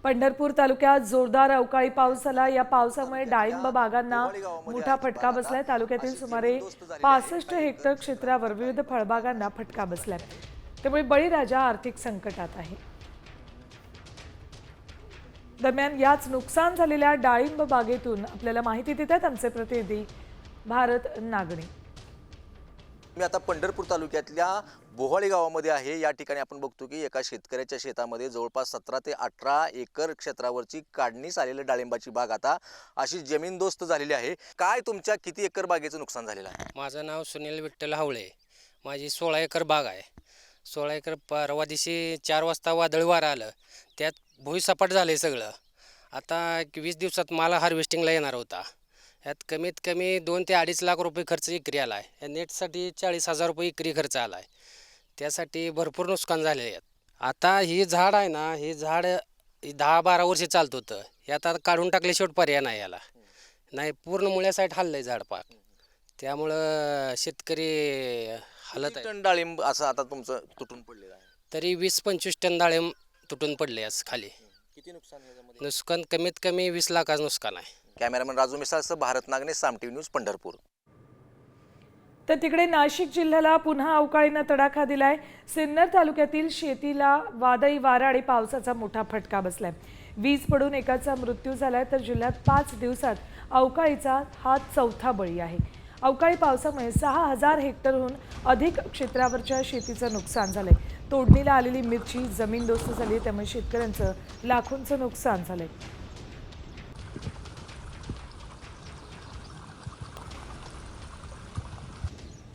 पंढरपूर तालुक्यात जोरदार अवकाळी पाऊस झाला। या पावसामुळे डाळिंब बागांना मोठा फटका बसलाय। तालुक्यातील सुमारे 65 हेक्टर क्षेत्रावर विविध फळबागांना फटका बसलाय। त्यामुळे बळीराजा आर्थिक संकटात आहे। दरम्यान याच नुकसान झालेल्या डाळिंब बागेतून आपल्याला माहिती देतात आमचे प्रतिनिधी भारत नागणे। मी आता पंढरपूर तालुक्यातल्या बोहाळी गावामध्ये आहे। या ठिकाणी आपण बघतो की एका शेतकऱ्याच्या शेतामध्ये जवळपास 17 ते 18 एकर क्षेत्रावरची काढणीस आलेली डाळिंबाची बाग आता अशी जमीनदोस्त झालेली आहे। काय तुमच्या किती एकर बागेचं नुकसान झालेलं आहे? माझं नाव सुनील विठ्ठल हावळे। माझी 16 एकर बाग आहे। 16 एकर परवा दिवशी 4 वाजता वादळ वारा आलं, त्यात भुईसपाट झाले सगळं। आता 20 दिवसात माल हार्वेस्टिंगला येणार होता। यात कमीत कमी 2 ते 2.5 लाख रुपये खर्च एकरी आला आहे। या नेटसाठी 40,000 रुपये एकरी खर्च आला आहे। त्यासाठी भरपूर नुकसान झाले आहे। आता ही झाड आहे ना, ही झाड 10-12 वर्षे चालत होतं। हे आता काढून टाकले, शेवट पर्याय नाही याला। नाही, पूर्ण मुळ्यासाईड हल्लं आहे झाड पाक। त्यामुळं शेतकरी हालत आहे। टन डाळिंब असं आता तुमचं तुटून पडलेलं आहे? तरी 20-25 टन डाळिंब तुटून पडले आज खाली। किती नुकसान याच्यामध्ये? नुकसान कमीत कमी 20 लाखाचं नुकसान आहे। कॅमेरामॅन राजू मिसाळसह भारत नागणे, साम टीव्ही न्यूज, पंढरपूर। तर तिकडे नाशिक जिल्ह्याला पुन्हा अवकाळीनं तडाखा दिलाय। सिन्नर तालुक्यातील शेतीला वादळी वारा आणि पावसाचा मोठा फटका बसलाय। वीज पडून एकाचा मृत्यू झालाय, तर जिल्ह्यात 5 दिवसात अवकाळीचा हा 4था बळी आहे। अवकाळी पावसामुळे 6,000 हेक्टरहून अधिक क्षेत्रावरच्या शेतीचं नुकसान झालंय। तोडणीला आलेली मिरची जमीनदोस्त झाली, त्यामुळे शेतकऱ्यांचं लाखोंचं नुकसान झालंय।